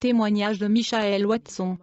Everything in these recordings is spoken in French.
Témoignage de Michael Watson.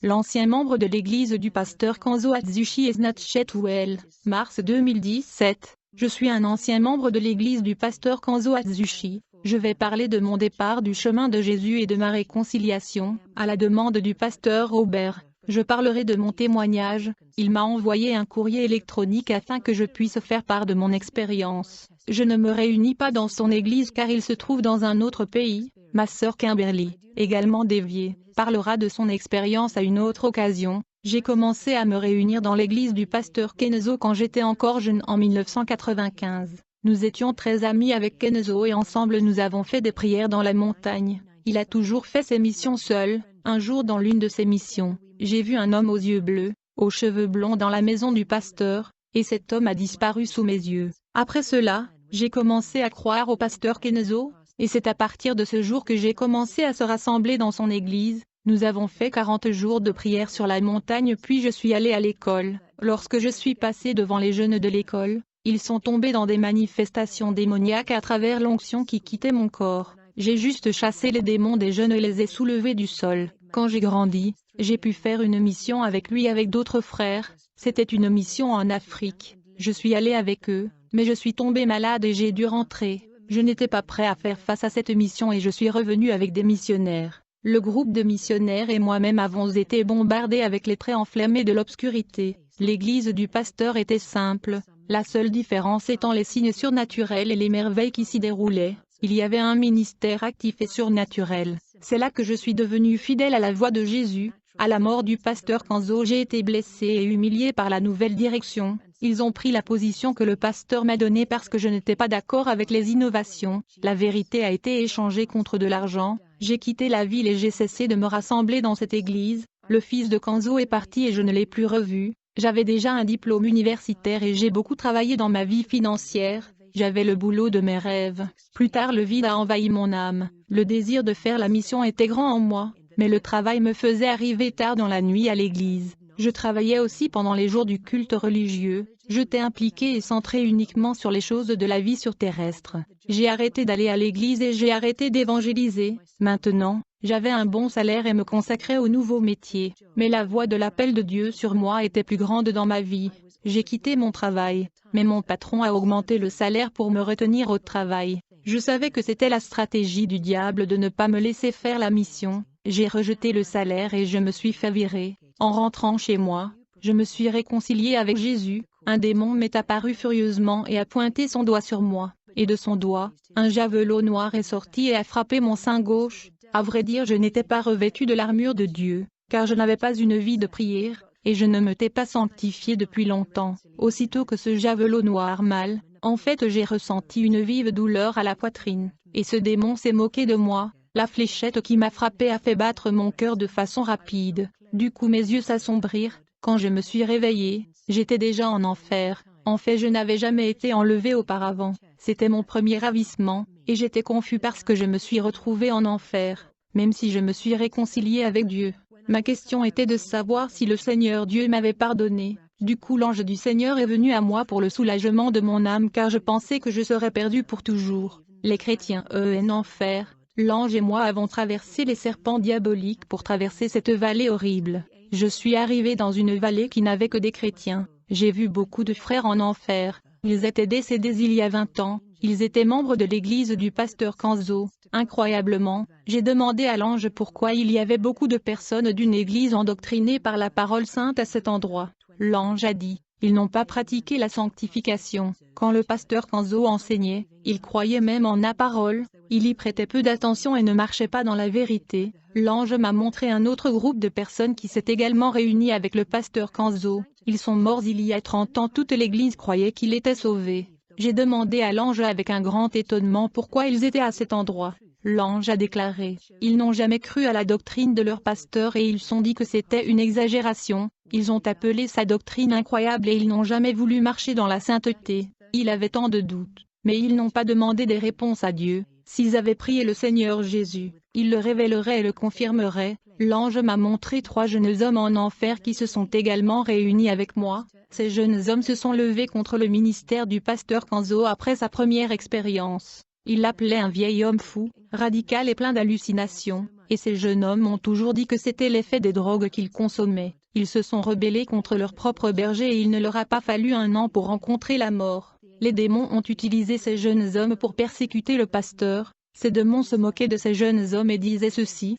L'ancien membre de l'église du pasteur Kanzo Atsushi et Snatchetwell, mars 2017. Je suis un ancien membre de l'église du pasteur Kanzo Atsushi. Je vais parler de mon départ du chemin de Jésus et de ma réconciliation, à la demande du pasteur Robert. Je parlerai de mon témoignage. Il m'a envoyé un courrier électronique afin que je puisse faire part de mon expérience. Je ne me réunis pas dans son église car il se trouve dans un autre pays. Ma sœur Kimberly, également déviée, parlera de son expérience à une autre occasion. J'ai commencé à me réunir dans l'église du pasteur Kenzo quand j'étais encore jeune en 1995. Nous étions très amis avec Kenzo et ensemble nous avons fait des prières dans la montagne. Il a toujours fait ses missions seul. Un jour dans l'une de ses missions, j'ai vu un homme aux yeux bleus, aux cheveux blonds dans la maison du pasteur, et cet homme a disparu sous mes yeux. Après cela, j'ai commencé à croire au pasteur Kenzo, et c'est à partir de ce jour que j'ai commencé à se rassembler dans son église. Nous avons fait 40 jours de prière sur la montagne puis je suis allé à l'école. Lorsque je suis passé devant les jeunes de l'école, ils sont tombés dans des manifestations démoniaques à travers l'onction qui quittait mon corps. J'ai juste chassé les démons des jeunes et les ai soulevés du sol. Quand j'ai grandi, j'ai pu faire une mission avec lui et avec d'autres frères. C'était une mission en Afrique. Je suis allé avec eux, mais je suis tombé malade et j'ai dû rentrer. Je n'étais pas prêt à faire face à cette mission et je suis revenu avec des missionnaires. Le groupe de missionnaires et moi-même avons été bombardés avec les traits enflammés de l'obscurité. L'église du pasteur était simple, la seule différence étant les signes surnaturels et les merveilles qui s'y déroulaient. Il y avait un ministère actif et surnaturel. C'est là que je suis devenu fidèle à la voix de Jésus. À la mort du pasteur Kanzo, j'ai été blessé et humilié par la nouvelle direction. Ils ont pris la position que le pasteur m'a donnée parce que je n'étais pas d'accord avec les innovations. La vérité a été échangée contre de l'argent. J'ai quitté la ville et j'ai cessé de me rassembler dans cette église. Le fils de Kanzo est parti et je ne l'ai plus revu. J'avais déjà un diplôme universitaire et j'ai beaucoup travaillé dans ma vie financière. J'avais le boulot de mes rêves. Plus tard, le vide a envahi mon âme. Le désir de faire la mission était grand en moi, mais le travail me faisait arriver tard dans la nuit à l'église. Je travaillais aussi pendant les jours du culte religieux. J'étais impliqué et centré uniquement sur les choses de la vie sur terrestre. J'ai arrêté d'aller à l'église et j'ai arrêté d'évangéliser. Maintenant, j'avais un bon salaire et me consacrais au nouveau métier. Mais la voix de l'appel de Dieu sur moi était plus grande dans ma vie. J'ai quitté mon travail, mais mon patron a augmenté le salaire pour me retenir au travail. Je savais que c'était la stratégie du diable de ne pas me laisser faire la mission. J'ai rejeté le salaire et je me suis fait virer. En rentrant chez moi, je me suis réconcilié avec Jésus. Un démon m'est apparu furieusement et a pointé son doigt sur moi. Et de son doigt, un javelot noir est sorti et a frappé mon sein gauche. À vrai dire, je n'étais pas revêtu de l'armure de Dieu, car je n'avais pas une vie de prière, et je ne m'étais pas sanctifié depuis longtemps. Aussitôt que ce javelot noir mal, en fait j'ai ressenti une vive douleur à la poitrine, et ce démon s'est moqué de moi. La fléchette qui m'a frappé a fait battre mon cœur de façon rapide. Du coup mes yeux s'assombrirent. Quand je me suis réveillé, j'étais déjà en enfer. En fait je n'avais jamais été enlevé auparavant. C'était mon premier ravissement, et j'étais confus parce que je me suis retrouvé en enfer, même si je me suis réconcilié avec Dieu. Ma question était de savoir si le Seigneur Dieu m'avait pardonné. Du coup l'ange du Seigneur est venu à moi pour le soulagement de mon âme car je pensais que je serais perdu pour toujours. Les chrétiens en enfer. L'ange et moi avons traversé les serpents diaboliques pour traverser cette vallée horrible. Je suis arrivé dans une vallée qui n'avait que des chrétiens. J'ai vu beaucoup de frères en enfer. Ils étaient décédés il y a 20 ans. Ils étaient membres de l'église du pasteur Kanzo. Incroyablement, j'ai demandé à l'ange pourquoi il y avait beaucoup de personnes d'une église endoctrinées par la parole sainte à cet endroit. L'ange a dit, ils n'ont pas pratiqué la sanctification. Quand le pasteur Kanzo enseignait, il croyait même en la parole, il y prêtait peu d'attention et ne marchait pas dans la vérité. L'ange m'a montré un autre groupe de personnes qui s'est également réuni avec le pasteur Kanzo. Ils sont morts il y a 30 ans, toute l'église croyait qu'il était sauvé. J'ai demandé à l'ange avec un grand étonnement pourquoi ils étaient à cet endroit. L'ange a déclaré, ils n'ont jamais cru à la doctrine de leur pasteur et ils se sont dit que c'était une exagération. Ils ont appelé sa doctrine incroyable et ils n'ont jamais voulu marcher dans la sainteté. Il avait tant de doutes, mais ils n'ont pas demandé des réponses à Dieu. S'ils avaient prié le Seigneur Jésus, il le révélerait et le confirmerait. L'ange m'a montré 3 jeunes hommes en enfer qui se sont également réunis avec moi. Ces jeunes hommes se sont levés contre le ministère du pasteur Kanzo après sa première expérience. Il l'appelait un vieil homme fou, radical et plein d'hallucinations, et ces jeunes hommes ont toujours dit que c'était l'effet des drogues qu'ils consommaient. Ils se sont rebellés contre leur propre berger et il ne leur a pas fallu 1 an pour rencontrer la mort. Les démons ont utilisé ces jeunes hommes pour persécuter le pasteur. Ces démons se moquaient de ces jeunes hommes et disaient ceci: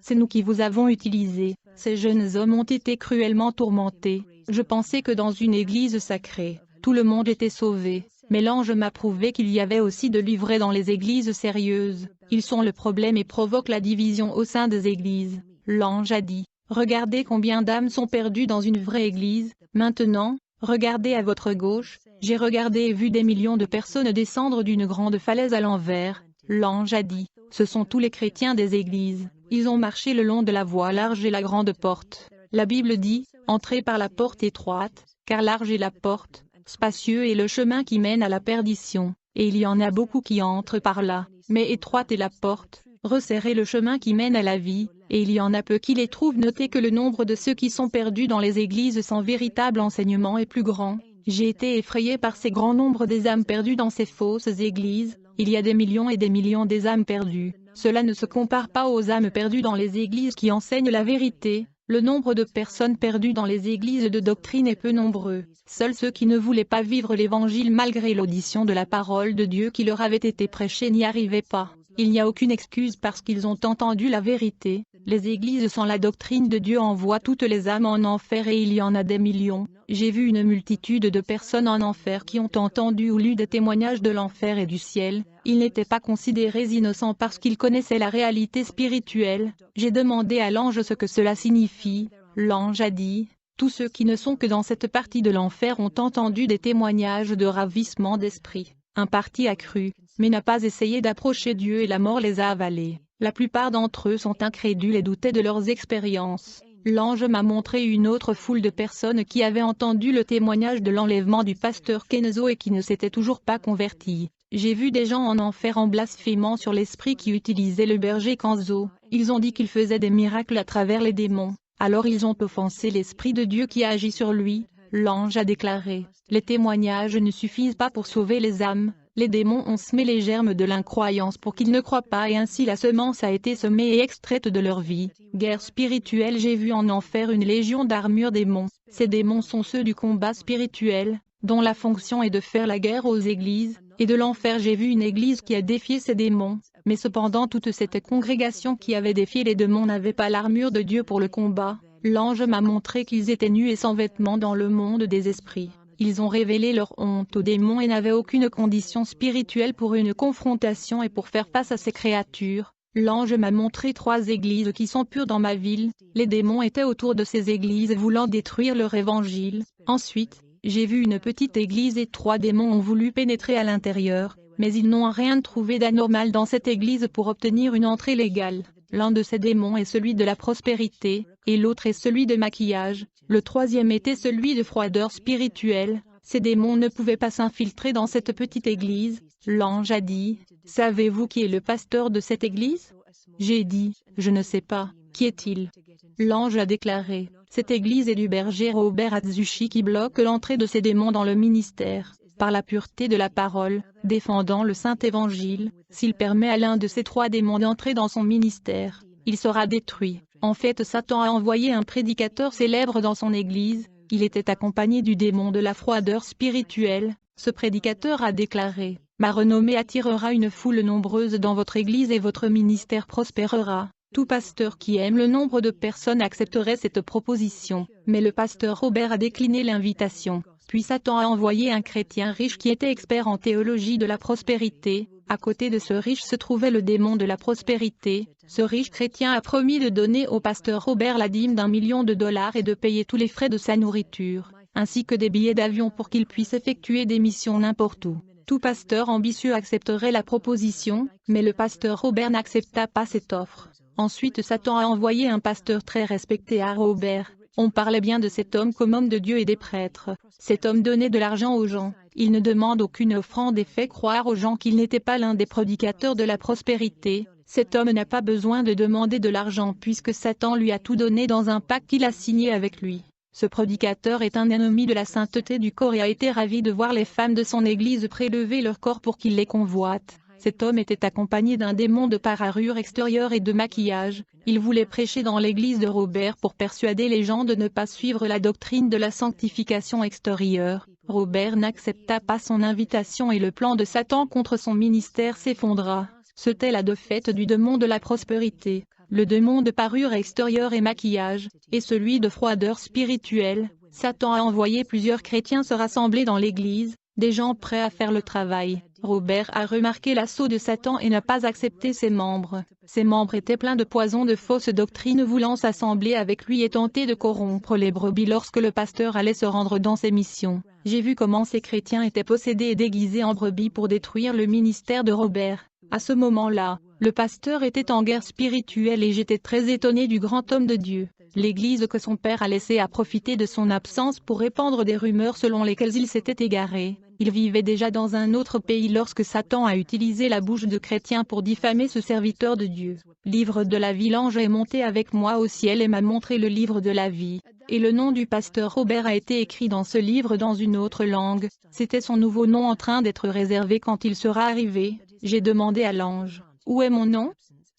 c'est nous qui vous avons utilisés. Ces jeunes hommes ont été cruellement tourmentés. Je pensais que dans une église sacrée, tout le monde était sauvé. Mais l'ange m'a prouvé qu'il y avait aussi de l'ivraie dans les églises sérieuses. Ils sont le problème et provoquent la division au sein des églises. L'ange a dit: regardez combien d'âmes sont perdues dans une vraie église. Maintenant, regardez à votre gauche. J'ai regardé et vu des millions de personnes descendre d'une grande falaise à l'envers. L'ange a dit: ce sont tous les chrétiens des églises. Ils ont marché le long de la voie large et la grande porte. La Bible dit: entrez par la porte étroite, car large est la porte, spacieux est le chemin qui mène à la perdition, et il y en a beaucoup qui entrent par là. Mais étroite est la porte, resserré le chemin qui mène à la vie, et il y en a peu qui les trouvent. Notez que le nombre de ceux qui sont perdus dans les églises sans véritable enseignement est plus grand. J'ai été effrayé par ces grands nombres des âmes perdues dans ces fausses églises. Il y a des millions et des millions des âmes perdues. Cela ne se compare pas aux âmes perdues dans les églises qui enseignent la vérité. Le nombre de personnes perdues dans les églises de doctrine est peu nombreux. Seuls ceux qui ne voulaient pas vivre l'évangile malgré l'audition de la parole de Dieu qui leur avait été prêchée n'y arrivaient pas. Il n'y a aucune excuse parce qu'ils ont entendu la vérité. Les églises sans la doctrine de Dieu envoient toutes les âmes en enfer et il y en a des millions. J'ai vu une multitude de personnes en enfer qui ont entendu ou lu des témoignages de l'enfer et du ciel. Ils n'étaient pas considérés innocents parce qu'ils connaissaient la réalité spirituelle. J'ai demandé à l'ange ce que cela signifie. L'ange a dit: tous ceux qui ne sont que dans cette partie de l'enfer ont entendu des témoignages de ravissement d'esprit. Un parti a cru, mais n'a pas essayé d'approcher Dieu et la mort les a avalés. La plupart d'entre eux sont incrédules et doutaient de leurs expériences. L'ange m'a montré une autre foule de personnes qui avaient entendu le témoignage de l'enlèvement du pasteur Kenzo et qui ne s'étaient toujours pas convertis. J'ai vu des gens en enfer en blasphémant sur l'esprit qui utilisait le berger Kenzo. Ils ont dit qu'il faisait des miracles à travers les démons. Alors ils ont offensé l'esprit de Dieu qui a agi sur lui. L'ange a déclaré: les témoignages ne suffisent pas pour sauver les âmes. Les démons ont semé les germes de l'incroyance pour qu'ils ne croient pas et ainsi la semence a été semée et extraite de leur vie. Guerre spirituelle. J'ai vu en enfer une légion d'armures démons. Ces démons sont ceux du combat spirituel, dont la fonction est de faire la guerre aux églises, et de l'enfer. J'ai vu une église qui a défié ces démons, mais cependant toute cette congrégation qui avait défié les démons n'avait pas l'armure de Dieu pour le combat. L'ange m'a montré qu'ils étaient nus et sans vêtements dans le monde des esprits. Ils ont révélé leur honte aux démons et n'avaient aucune condition spirituelle pour une confrontation et pour faire face à ces créatures. L'ange m'a montré 3 églises qui sont pures dans ma ville. Les démons étaient autour de ces églises voulant détruire leur évangile. Ensuite, j'ai vu une petite église et 3 démons ont voulu pénétrer à l'intérieur, mais ils n'ont rien trouvé d'anormal dans cette église pour obtenir une entrée légale. L'un de ces démons est celui de la prospérité, et l'autre est celui de maquillage. Le 3e était celui de froideur spirituelle. Ces démons ne pouvaient pas s'infiltrer dans cette petite église. L'ange a dit: savez-vous qui est le pasteur de cette église? J'ai dit: je ne sais pas. Qui est-il? L'ange a déclaré: cette église est du berger Robert Atsushi qui bloque l'entrée de ces démons dans le ministère. Par la pureté de la parole, défendant le saint évangile, s'il permet à l'un de ces 3 démons d'entrer dans son ministère, il sera détruit. En fait, Satan a envoyé un prédicateur célèbre dans son église. Il était accompagné du démon de la froideur spirituelle. Ce prédicateur a déclaré: ma renommée attirera une foule nombreuse dans votre église et votre ministère prospérera. Tout pasteur qui aime le nombre de personnes accepterait cette proposition, mais le pasteur Robert a décliné l'invitation. Puis Satan a envoyé un chrétien riche qui était expert en théologie de la prospérité. À côté de ce riche se trouvait le démon de la prospérité. Ce riche chrétien a promis de donner au pasteur Robert la dîme d'1 million de dollars et de payer tous les frais de sa nourriture, ainsi que des billets d'avion pour qu'il puisse effectuer des missions n'importe où. Tout pasteur ambitieux accepterait la proposition, mais le pasteur Robert n'accepta pas cette offre. Ensuite Satan a envoyé un pasteur très respecté à Robert. On parlait bien de cet homme comme homme de Dieu et des prêtres. Cet homme donnait de l'argent aux gens. Il ne demande aucune offrande et fait croire aux gens qu'il n'était pas l'un des prédicateurs de la prospérité. Cet homme n'a pas besoin de demander de l'argent puisque Satan lui a tout donné dans un pacte qu'il a signé avec lui. Ce prédicateur est un ennemi de la sainteté du corps et a été ravi de voir les femmes de son église prélever leur corps pour qu'il les convoite. Cet homme était accompagné d'un démon de parure extérieure et de maquillage. Il voulait prêcher dans l'église de Robert pour persuader les gens de ne pas suivre la doctrine de la sanctification extérieure. Robert n'accepta pas son invitation et le plan de Satan contre son ministère s'effondra. C'était la défaite du démon de la prospérité, le démon de parure extérieure et maquillage, et celui de froideur spirituelle. Satan a envoyé plusieurs chrétiens se rassembler dans l'église, des gens prêts à faire le travail. Robert a remarqué l'assaut de Satan et n'a pas accepté ses membres. Ses membres étaient pleins de poison de fausses doctrines voulant s'assembler avec lui et tenter de corrompre les brebis lorsque le pasteur allait se rendre dans ses missions. J'ai vu comment ces chrétiens étaient possédés et déguisés en brebis pour détruire le ministère de Robert. À ce moment-là, le pasteur était en guerre spirituelle et j'étais très étonné du grand homme de Dieu. L'Église que son père a laissé a profité de son absence pour répandre des rumeurs selon lesquelles il s'était égaré. Il vivait déjà dans un autre pays lorsque Satan a utilisé la bouche de chrétiens pour diffamer ce serviteur de Dieu. Livre de la vie. L'ange est monté avec moi au ciel et m'a montré le livre de la vie. Et le nom du pasteur Robert a été écrit dans ce livre dans une autre langue. C'était son nouveau nom en train d'être réservé quand il sera arrivé. J'ai demandé à l'ange, « Où est mon nom ?»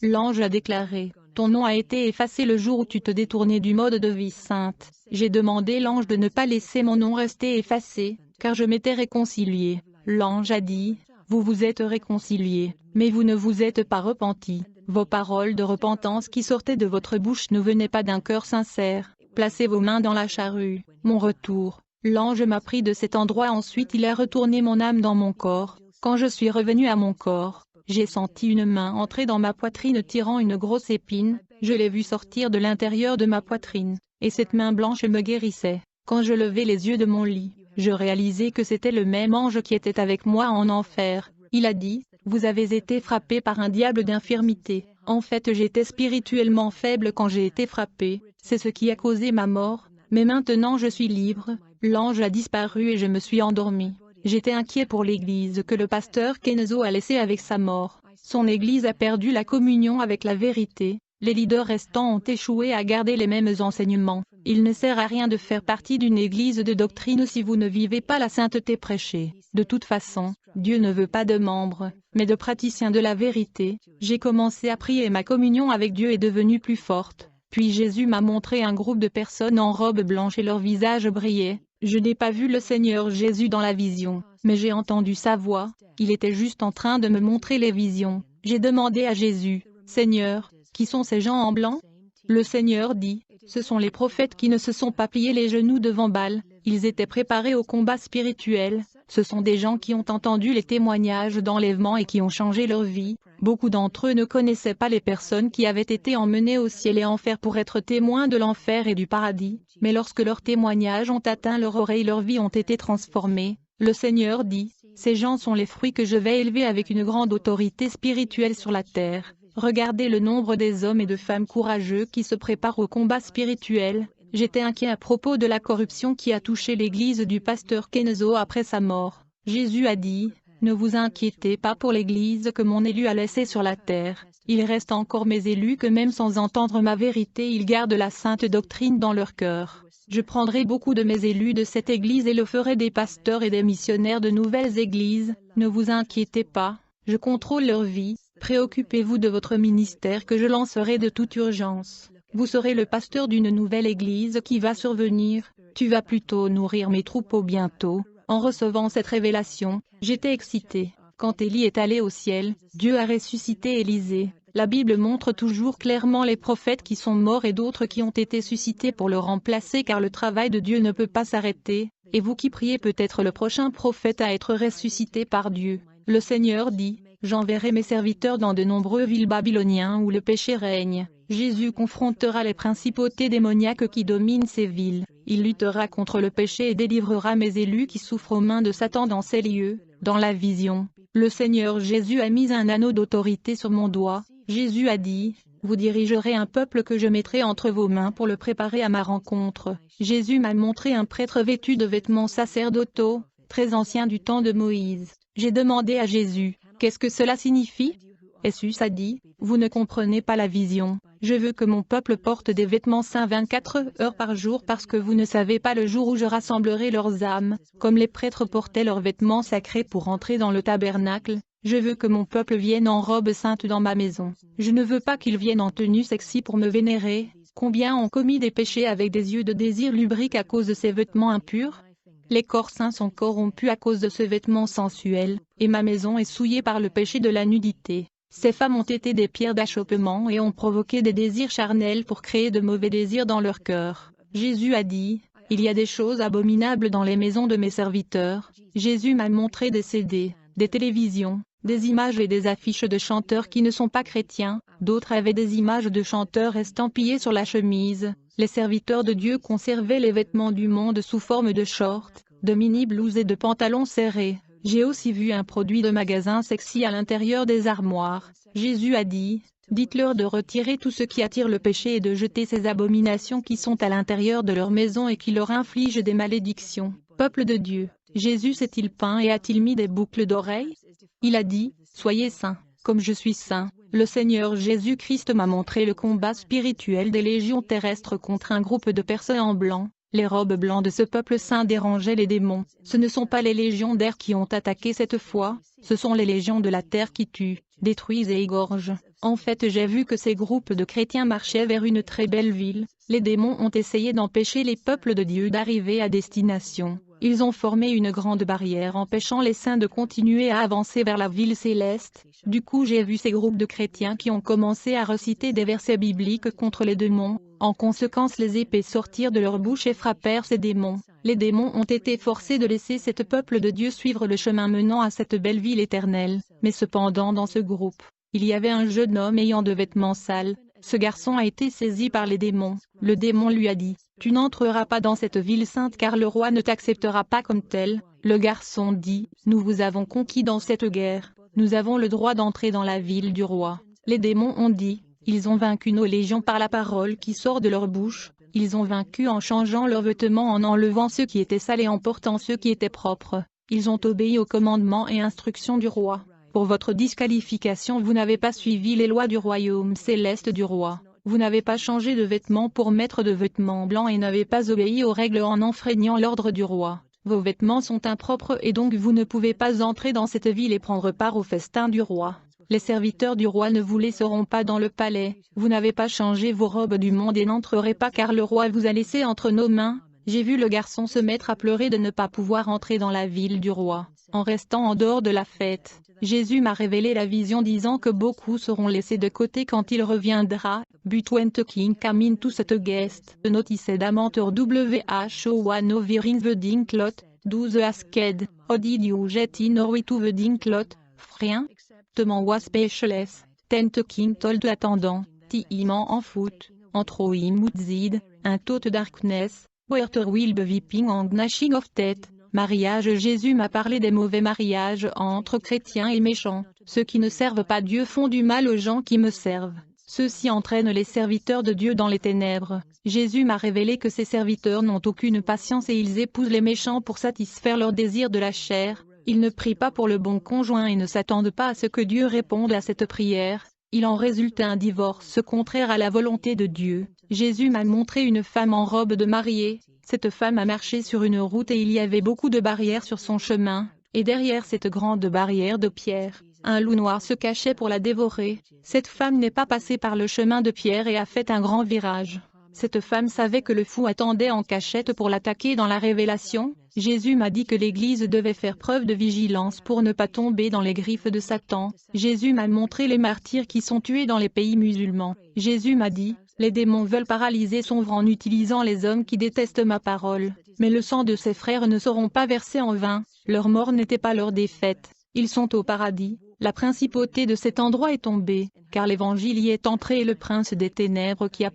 L'ange a déclaré, « Ton nom a été effacé le jour où tu te détournais du mode de vie sainte. » J'ai demandé l'ange de ne pas laisser mon nom rester effacé, car je m'étais réconcilié. L'ange a dit, « Vous vous êtes réconciliés, mais vous ne vous êtes pas repentis. Vos paroles de repentance qui sortaient de votre bouche ne venaient pas d'un cœur sincère. Placez vos mains dans la charrue. » Mon retour. L'ange m'a pris de cet endroit, ensuite il a retourné mon âme dans mon corps. Quand je suis revenu à mon corps, j'ai senti une main entrer dans ma poitrine tirant une grosse épine. Je l'ai vue sortir de l'intérieur de ma poitrine, et cette main blanche me guérissait. Quand je levai les yeux de mon lit, je réalisai que c'était le même ange qui était avec moi en enfer. Il a dit, « Vous avez été frappé par un diable d'infirmité. » En fait, j'étais spirituellement faible quand j'ai été frappé. C'est ce qui a causé ma mort. Mais maintenant je suis libre. L'ange a disparu et je me suis endormi. J'étais inquiet pour l'église que le pasteur Kenzo a laissée avec sa mort. Son église a perdu la communion avec la vérité. Les leaders restants ont échoué à garder les mêmes enseignements. Il ne sert à rien de faire partie d'une église de doctrine si vous ne vivez pas la sainteté prêchée. De toute façon, Dieu ne veut pas de membres, mais de praticiens de la vérité. J'ai commencé à prier et ma communion avec Dieu est devenue plus forte. Puis Jésus m'a montré un groupe de personnes en robe blanche et leurs visages brillaient. Je n'ai pas vu le Seigneur Jésus dans la vision, mais j'ai entendu sa voix. Il était juste en train de me montrer les visions. J'ai demandé à Jésus, « Seigneur, qui sont ces gens en blanc ?» Le Seigneur dit, « Ce sont les prophètes qui ne se sont pas pliés les genoux devant Baal. Ils étaient préparés au combat spirituel. Ce sont des gens qui ont entendu les témoignages d'enlèvement et qui ont changé leur vie. Beaucoup d'entre eux ne connaissaient pas les personnes qui avaient été emmenées au ciel et enfer pour être témoins de l'enfer et du paradis. Mais lorsque leurs témoignages ont atteint leur oreille, leurs vies ont été transformées. » Le Seigneur dit, « Ces gens sont les fruits que je vais élever avec une grande autorité spirituelle sur la terre. » Regardez le nombre des hommes et de femmes courageux qui se préparent au combat spirituel. J'étais inquiet à propos de la corruption qui a touché l'église du pasteur Kenzo après sa mort. Jésus a dit, « Ne vous inquiétez pas pour l'église que mon élu a laissée sur la terre. Il reste encore mes élus que même sans entendre ma vérité ils gardent la sainte doctrine dans leur cœur. Je prendrai beaucoup de mes élus de cette église et le ferai des pasteurs et des missionnaires de nouvelles églises. Ne vous inquiétez pas, je contrôle leur vie. Préoccupez-vous de votre ministère que je lancerai de toute urgence. Vous serez le pasteur d'une nouvelle église qui va survenir. Tu vas plutôt nourrir mes troupeaux bientôt. » En recevant cette révélation, j'étais excité. Quand Élie est allé au ciel, Dieu a ressuscité Élisée. La Bible montre toujours clairement les prophètes qui sont morts et d'autres qui ont été suscités pour le remplacer car le travail de Dieu ne peut pas s'arrêter. Et vous qui priez peut être le prochain prophète à être ressuscité par Dieu. Le Seigneur dit, « J'enverrai mes serviteurs dans de nombreuses villes babyloniennes où le péché règne. » Jésus confrontera les principautés démoniaques qui dominent ces villes. Il luttera contre le péché et délivrera mes élus qui souffrent aux mains de Satan dans ces lieux. Dans la vision, le Seigneur Jésus a mis un anneau d'autorité sur mon doigt. Jésus a dit, « Vous dirigerez un peuple que je mettrai entre vos mains pour le préparer à ma rencontre. » Jésus m'a montré un prêtre vêtu de vêtements sacerdotaux, très ancien du temps de Moïse. J'ai demandé à Jésus, « Qu'est-ce que cela signifie ?» Jésus a dit, « Vous ne comprenez pas la vision. Je veux que mon peuple porte des vêtements saints 24 heures par jour parce que vous ne savez pas le jour où je rassemblerai leurs âmes. Comme les prêtres portaient leurs vêtements sacrés pour entrer dans le tabernacle, Je veux que mon peuple vienne en robe sainte dans ma maison. Je ne veux pas qu'ils viennent en tenue sexy pour me vénérer. Combien ont commis des péchés avec des yeux de désir lubriques à cause de ces vêtements impurs? Les corps saints sont corrompus à cause de ce vêtement sensuel, et ma maison est souillée par le péché de la nudité. Ces femmes ont été des pierres d'achoppement et ont provoqué des désirs charnels pour créer de mauvais désirs dans leur cœur. Jésus a dit, « Il y a des choses abominables dans les maisons de mes serviteurs. » Jésus m'a montré des CD, des télévisions, des images et des affiches de chanteurs qui ne sont pas chrétiens. D'autres avaient des images de chanteurs estampillées sur la chemise. Les serviteurs de Dieu conservaient les vêtements du monde sous forme de shorts, de mini-blouses et de pantalons serrés. J'ai aussi vu un produit de magasin sexy à l'intérieur des armoires. Jésus a dit, « Dites-leur de retirer tout ce qui attire le péché et de jeter ces abominations qui sont à l'intérieur de leur maison et qui leur infligent des malédictions. » Peuple de Dieu, Jésus s'est-il peint et a-t-il mis des boucles d'oreilles? Il a dit, « Soyez saints, comme je suis saint. » Le Seigneur Jésus-Christ m'a montré le combat spirituel des légions terrestres contre un groupe de personnes en blanc. Les robes blancs de ce peuple saint dérangeaient les démons. Ce ne sont pas les légions d'air qui ont attaqué cette fois, ce sont les légions de la terre qui tuent, détruisent et égorgent. En fait, j'ai vu que ces groupes de chrétiens marchaient vers une très belle ville. Les démons ont essayé d'empêcher les peuples de Dieu d'arriver à destination. Ils ont formé une grande barrière empêchant les saints de continuer à avancer vers la ville céleste. Du coup, j'ai vu ces groupes de chrétiens qui ont commencé à reciter des versets bibliques contre les démons. En conséquence, les épées sortirent de leur bouche et frappèrent ces démons. Les démons ont été forcés de laisser cet peuple de Dieu suivre le chemin menant à cette belle ville éternelle. Mais cependant, dans ce groupe, il y avait un jeune homme ayant de vêtements sales. Ce garçon a été saisi par les démons. Le démon lui a dit, « Tu n'entreras pas dans cette ville sainte car le roi ne t'acceptera pas comme tel. » Le garçon dit, « Nous vous avons conquis dans cette guerre. Nous avons le droit d'entrer dans la ville du roi. » Les démons ont dit, « Ils ont vaincu nos légions par la parole qui sort de leur bouche. Ils ont vaincu en changeant leurs vêtements, en enlevant ceux qui étaient sales et en portant ceux qui étaient propres. Ils ont obéi aux commandements et instructions du roi. Pour votre disqualification, vous n'avez pas suivi les lois du royaume céleste du roi. Vous n'avez pas changé de vêtements pour mettre de vêtements blancs et n'avez pas obéi aux règles en enfreignant l'ordre du roi. Vos vêtements sont impropres et donc vous ne pouvez pas entrer dans cette ville et prendre part au festin du roi. Les serviteurs du roi ne vous laisseront pas dans le palais. Vous n'avez pas changé vos robes du monde et n'entrerez pas car le roi vous a laissé entre nos mains. » J'ai vu le garçon se mettre à pleurer de ne pas pouvoir entrer dans la ville du roi, en restant en dehors de la fête. Jésus m'a révélé la vision disant que beaucoup seront laissés de côté quand il reviendra. But when the king came into the guest, noticed a mentor who one wearing wedding cloth, do the asked, how did you get in or with wedding cloth, frien?Tement was speechless, then the king told l'attendant, him en foot, en throw him outside, un tot darkness, where there will be weeping and gnashing of teeth. Mariage. Jésus m'a parlé des mauvais mariages entre chrétiens et méchants. Ceux qui ne servent pas Dieu font du mal aux gens qui me servent. Ceux-ci entraînent les serviteurs de Dieu dans les ténèbres. Jésus m'a révélé que ces serviteurs n'ont aucune patience et ils épousent les méchants pour satisfaire leurs désirs de la chair. Ils ne prient pas pour le bon conjoint et ne s'attendent pas à ce que Dieu réponde à cette prière. Il en résulte un divorce contraire à la volonté de Dieu. Jésus m'a montré une femme en robe de mariée. Cette femme a marché sur une route et il y avait beaucoup de barrières sur son chemin, et derrière cette grande barrière de pierre, un loup noir se cachait pour la dévorer. Cette femme n'est pas passée par le chemin de pierre et a fait un grand virage. Cette femme savait que le fou attendait en cachette pour l'attaquer dans la révélation. Jésus m'a dit que l'Église devait faire preuve de vigilance pour ne pas tomber dans les griffes de Satan. Jésus m'a montré les martyrs qui sont tués dans les pays musulmans. Jésus m'a dit, les démons veulent paralyser son vrai en utilisant les hommes qui détestent ma parole. Mais le sang de ses frères ne seront pas versés en vain. Leur mort n'était pas leur défaite. Ils sont au paradis. La principauté de cet endroit est tombée, car l'évangile y est entré et le prince des ténèbres qui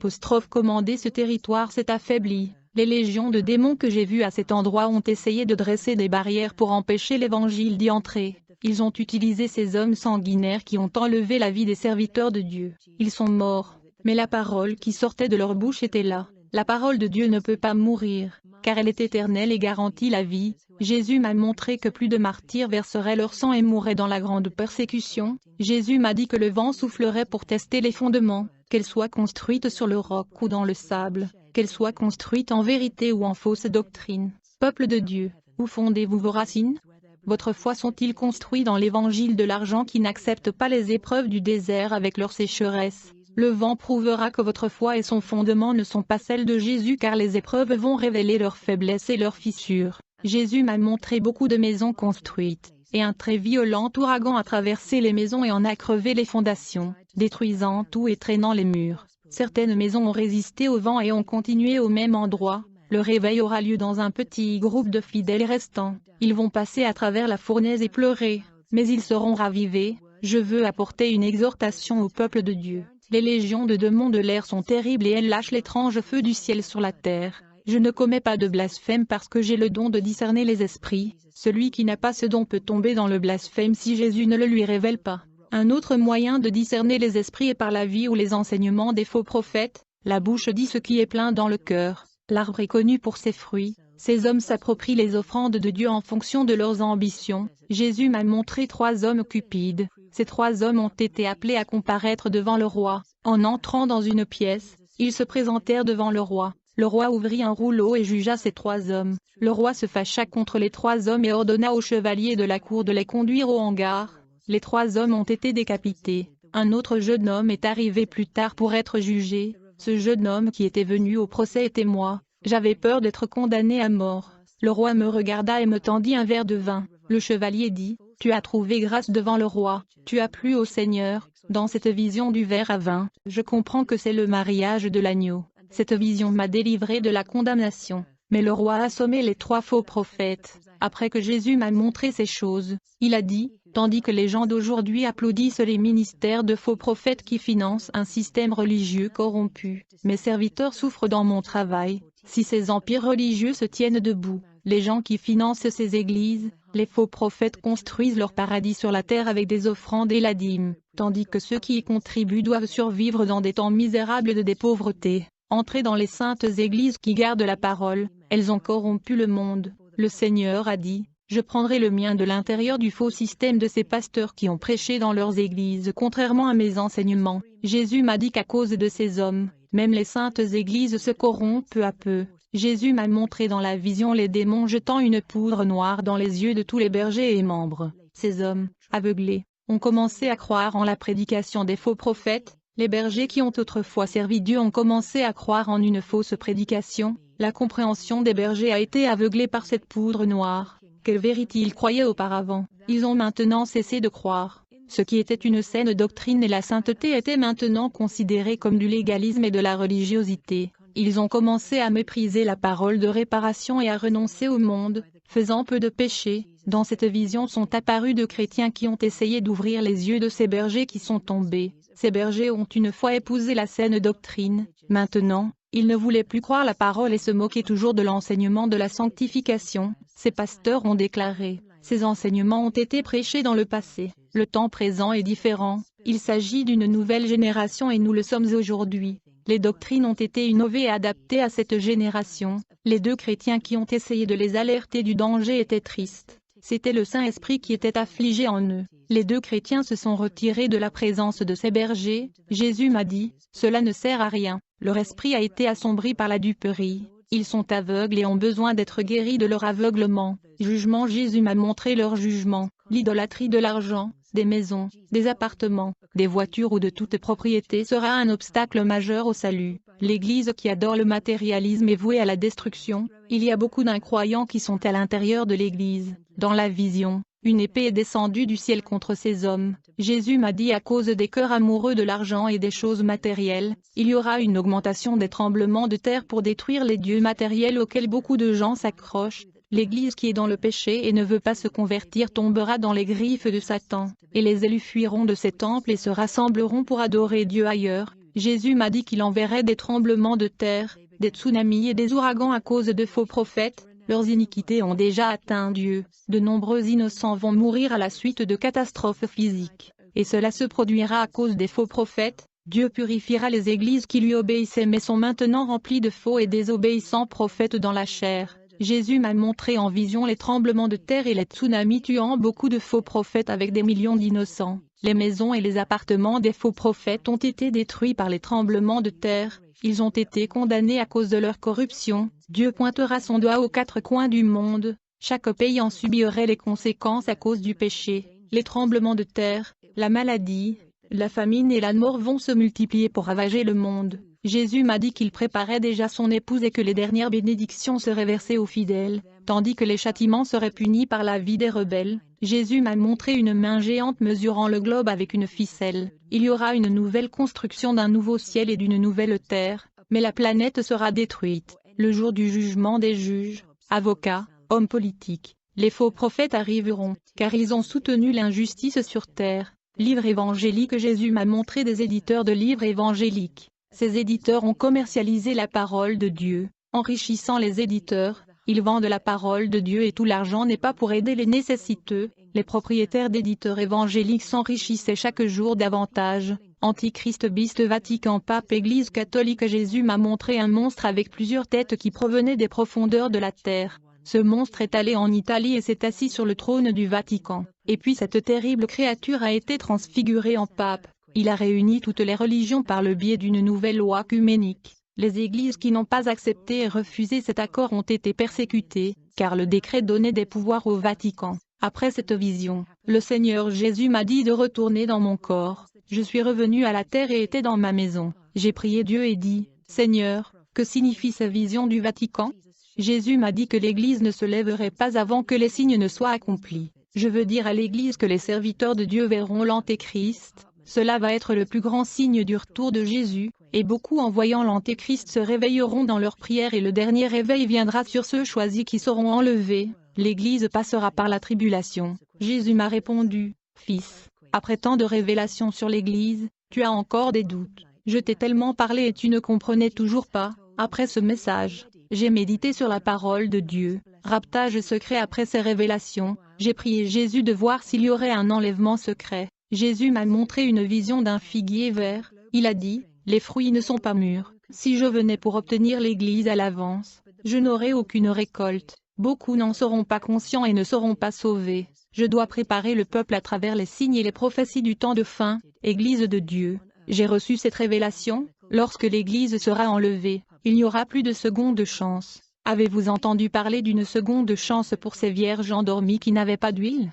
commandait ce territoire s'est affaibli. Les légions de démons que j'ai vues à cet endroit ont essayé de dresser des barrières pour empêcher l'évangile d'y entrer. Ils ont utilisé ces hommes sanguinaires qui ont enlevé la vie des serviteurs de Dieu. Ils sont morts. Mais la parole qui sortait de leur bouche était là. La parole de Dieu ne peut pas mourir, car elle est éternelle et garantit la vie. Jésus m'a montré que plus de martyrs verseraient leur sang et mourraient dans la grande persécution. Jésus m'a dit que le vent soufflerait pour tester les fondements, qu'elle soit construite sur le roc ou dans le sable, qu'elle soit construite en vérité ou en fausse doctrine. Peuple de Dieu, où fondez-vous vos racines? votre foi sont-ils construits dans l'évangile de l'argent qui n'accepte pas les épreuves du désert avec leur sécheresse? Le vent prouvera que votre foi et son fondement ne sont pas celles de Jésus car les épreuves vont révéler leurs faiblesses et leurs fissures. Jésus m'a montré beaucoup de maisons construites, et un très violent ouragan a traversé les maisons et en a crevé les fondations, détruisant tout et traînant les murs. Certaines maisons ont résisté au vent et ont continué au même endroit. Le réveil aura lieu dans un petit groupe de fidèles restants. Ils vont passer à travers la fournaise et pleurer, mais ils seront ravivés. Je veux apporter une exhortation au peuple de Dieu. Les légions de démons de l'air sont terribles et elles lâchent l'étrange feu du ciel sur la terre. Je ne commets pas de blasphème parce que j'ai le don de discerner les esprits. Celui qui n'a pas ce don peut tomber dans le blasphème si Jésus ne le lui révèle pas. Un autre moyen de discerner les esprits est par la vie ou les enseignements des faux prophètes. La bouche dit ce qui est plein dans le cœur. L'arbre est connu pour ses fruits. Ces hommes s'approprient les offrandes de Dieu en fonction de leurs ambitions. Jésus m'a montré 3 hommes cupides. Ces 3 hommes ont été appelés à comparaître devant le roi. En entrant dans une pièce, ils se présentèrent devant le roi. Le roi ouvrit un rouleau et jugea ces 3 hommes. Le roi se fâcha contre les 3 hommes et ordonna aux chevaliers de la cour de les conduire au hangar. Les 3 hommes ont été décapités. Un autre jeune homme est arrivé plus tard pour être jugé. Ce jeune homme qui était venu au procès était moi. J'avais peur d'être condamné à mort. Le roi me regarda et me tendit un verre de vin. Le chevalier dit, « Tu as trouvé grâce devant le roi, tu as plu au Seigneur. » Dans cette vision du verre à vin, je comprends que c'est le mariage de l'agneau. Cette vision m'a délivré de la condamnation. Mais le roi a assommé les 3 faux prophètes. Après que Jésus m'a montré ces choses, il a dit, tandis que les gens d'aujourd'hui applaudissent les ministères de faux prophètes qui financent un système religieux corrompu, mes serviteurs souffrent dans mon travail. Si ces empires religieux se tiennent debout, les gens qui financent ces églises, les faux prophètes construisent leur paradis sur la terre avec des offrandes et la dîme, tandis que ceux qui y contribuent doivent survivre dans des temps misérables de pauvreté. Entrez dans les saintes églises qui gardent la parole, elles ont corrompu le monde. Le Seigneur a dit, je prendrai le mien de l'intérieur du faux système de ces pasteurs qui ont prêché dans leurs églises contrairement à mes enseignements. Jésus m'a dit qu'à cause de ces hommes, même les saintes églises se corrompent peu à peu. Jésus m'a montré dans la vision les démons jetant une poudre noire dans les yeux de tous les bergers et membres. Ces hommes, aveuglés, ont commencé à croire en la prédication des faux prophètes. Les bergers qui ont autrefois servi Dieu ont commencé à croire en une fausse prédication. La compréhension des bergers a été aveuglée par cette poudre noire. Quelle vérité ils croyaient auparavant, ils ont maintenant cessé de croire. Ce qui était une saine doctrine et la sainteté était maintenant considéré comme du légalisme et de la religiosité. Ils ont commencé à mépriser la parole de réparation et à renoncer au monde, faisant peu de péchés. Dans cette vision sont apparus 2 chrétiens qui ont essayé d'ouvrir les yeux de ces bergers qui sont tombés. Ces bergers ont une fois épousé la saine doctrine. Maintenant, ils ne voulaient plus croire la parole et se moquaient toujours de l'enseignement de la sanctification. Ces pasteurs ont déclaré, ces enseignements ont été prêchés dans le passé. Le temps présent est différent. Il s'agit d'une nouvelle génération et nous le sommes aujourd'hui. Les doctrines ont été innovées et adaptées à cette génération. Les 2 chrétiens qui ont essayé de les alerter du danger étaient tristes. C'était le Saint-Esprit qui était affligé en eux. Les 2 chrétiens se sont retirés de la présence de ces bergers. Jésus m'a dit, cela ne sert à rien. Leur esprit a été assombri par la duperie. Ils sont aveugles et ont besoin d'être guéris de leur aveuglement. Jugement. Jésus m'a montré leur jugement. L'idolâtrie de l'argent, des maisons, des appartements, des voitures ou de toute propriété sera un obstacle majeur au salut. L'Église qui adore le matérialisme est vouée à la destruction. Il y a beaucoup d'incroyants qui sont à l'intérieur de l'Église. Dans la vision, une épée est descendue du ciel contre ces hommes. Jésus m'a dit à cause des cœurs amoureux de l'argent et des choses matérielles, il y aura une augmentation des tremblements de terre pour détruire les dieux matériels auxquels beaucoup de gens s'accrochent. L'Église qui est dans le péché et ne veut pas se convertir tombera dans les griffes de Satan, et les élus fuiront de ces temples et se rassembleront pour adorer Dieu ailleurs. Jésus m'a dit qu'il enverrait des tremblements de terre, des tsunamis et des ouragans à cause de faux prophètes. Leurs iniquités ont déjà atteint Dieu. De nombreux innocents vont mourir à la suite de catastrophes physiques. Et cela se produira à cause des faux prophètes. Dieu purifiera les églises qui lui obéissaient mais sont maintenant remplies de faux et désobéissants prophètes dans la chair. Jésus m'a montré en vision les tremblements de terre et les tsunamis tuant beaucoup de faux prophètes avec des millions d'innocents. Les maisons et les appartements des faux prophètes ont été détruits par les tremblements de terre. Ils ont été condamnés à cause de leur corruption. Dieu pointera son doigt aux 4 coins du monde. Chaque pays en subirait les conséquences à cause du péché. Les tremblements de terre, la maladie, la famine et la mort vont se multiplier pour ravager le monde. Jésus m'a dit qu'il préparait déjà son épouse et que les dernières bénédictions seraient versées aux fidèles, tandis que les châtiments seraient punis par la vie des rebelles. Jésus m'a montré une main géante mesurant le globe avec une ficelle. Il y aura une nouvelle construction d'un nouveau ciel et d'une nouvelle terre, mais la planète sera détruite. Le jour du jugement des juges, avocats, hommes politiques, les faux prophètes arriveront, car ils ont soutenu l'injustice sur terre. Livre évangélique. Jésus m'a montré des éditeurs de livres évangéliques. Ces éditeurs ont commercialisé la parole de Dieu, enrichissant les éditeurs. Ils vendent la parole de Dieu et tout l'argent n'est pas pour aider les nécessiteux. Les propriétaires d'éditeurs évangéliques s'enrichissaient chaque jour davantage. Antichrist, Biste, Vatican, Pape, Église catholique. Jésus m'a montré un monstre avec plusieurs têtes qui provenaient des profondeurs de la terre. Ce monstre est allé en Italie et s'est assis sur le trône du Vatican. Et puis cette terrible créature a été transfigurée en pape. Il a réuni toutes les religions par le biais d'une nouvelle loi œcuménique. Les églises qui n'ont pas accepté et refusé cet accord ont été persécutées, car le décret donnait des pouvoirs au Vatican. Après cette vision, le Seigneur Jésus m'a dit de retourner dans mon corps. Je suis revenu à la terre et était dans ma maison. J'ai prié Dieu et dit, « Seigneur, que signifie cette vision du Vatican ?» Jésus m'a dit que l'Église ne se lèverait pas avant que les signes ne soient accomplis. Je veux dire à l'Église que les serviteurs de Dieu verront l'Antéchrist. Cela va être le plus grand signe du retour de Jésus, et beaucoup en voyant l'Antéchrist se réveilleront dans leur prière et le dernier réveil viendra sur ceux choisis qui seront enlevés. L'Église passera par la tribulation. Jésus m'a répondu, « Fils, après tant de révélations sur l'Église, tu as encore des doutes. Je t'ai tellement parlé et tu ne comprenais toujours pas. » Après ce message, j'ai médité sur la parole de Dieu, raptage secret. Après ces révélations, j'ai prié Jésus de voir s'il y aurait un enlèvement secret. Jésus m'a montré une vision d'un figuier vert. Il a dit, « Les fruits ne sont pas mûrs. Si je venais pour obtenir l'Église à l'avance, je n'aurais aucune récolte. Beaucoup n'en seront pas conscients et ne seront pas sauvés. Je dois préparer le peuple à travers les signes et les prophéties du temps de fin, Église de Dieu. » J'ai reçu cette révélation. Lorsque l'Église sera enlevée, il n'y aura plus de seconde chance. Avez-vous entendu parler d'une seconde chance pour ces vierges endormies qui n'avaient pas d'huile?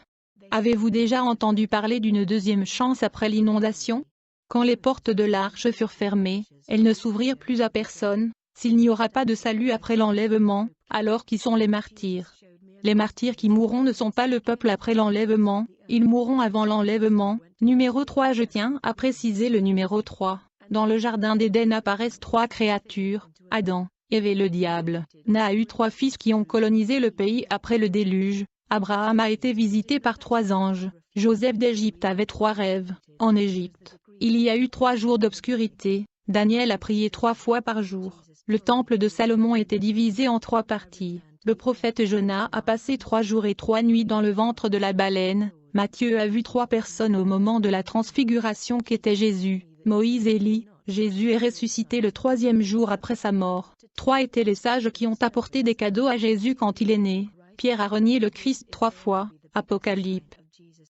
Avez-vous déjà entendu parler d'une deuxième chance après l'inondation? Quand les portes de l'arche furent fermées, elles ne s'ouvrirent plus à personne. S'il n'y aura pas de salut après l'enlèvement, alors qui sont les martyrs? Les martyrs qui mourront ne sont pas le peuple après l'enlèvement, ils mourront avant l'enlèvement. Numéro 3. Je tiens à préciser le numéro 3. Dans le jardin d'Éden apparaissent trois créatures, Adam, Ève et le diable. Na a eu trois fils qui ont colonisé le pays après le déluge. Abraham a été visité par trois anges. Joseph d'Égypte avait trois rêves. En Égypte, il y a eu 3 jours d'obscurité. Daniel a prié 3 fois par jour. Le temple de Salomon était divisé en 3 parties. Le prophète Jonas a passé 3 jours et 3 nuits dans le ventre de la baleine. Matthieu a vu 3 personnes au moment de la transfiguration qu'était Jésus. Moïse et Élie. Jésus est ressuscité le 3e jour après sa mort. 3 étaient les sages qui ont apporté des cadeaux à Jésus quand il est né. Pierre a renié le Christ 3 fois. Apocalypse.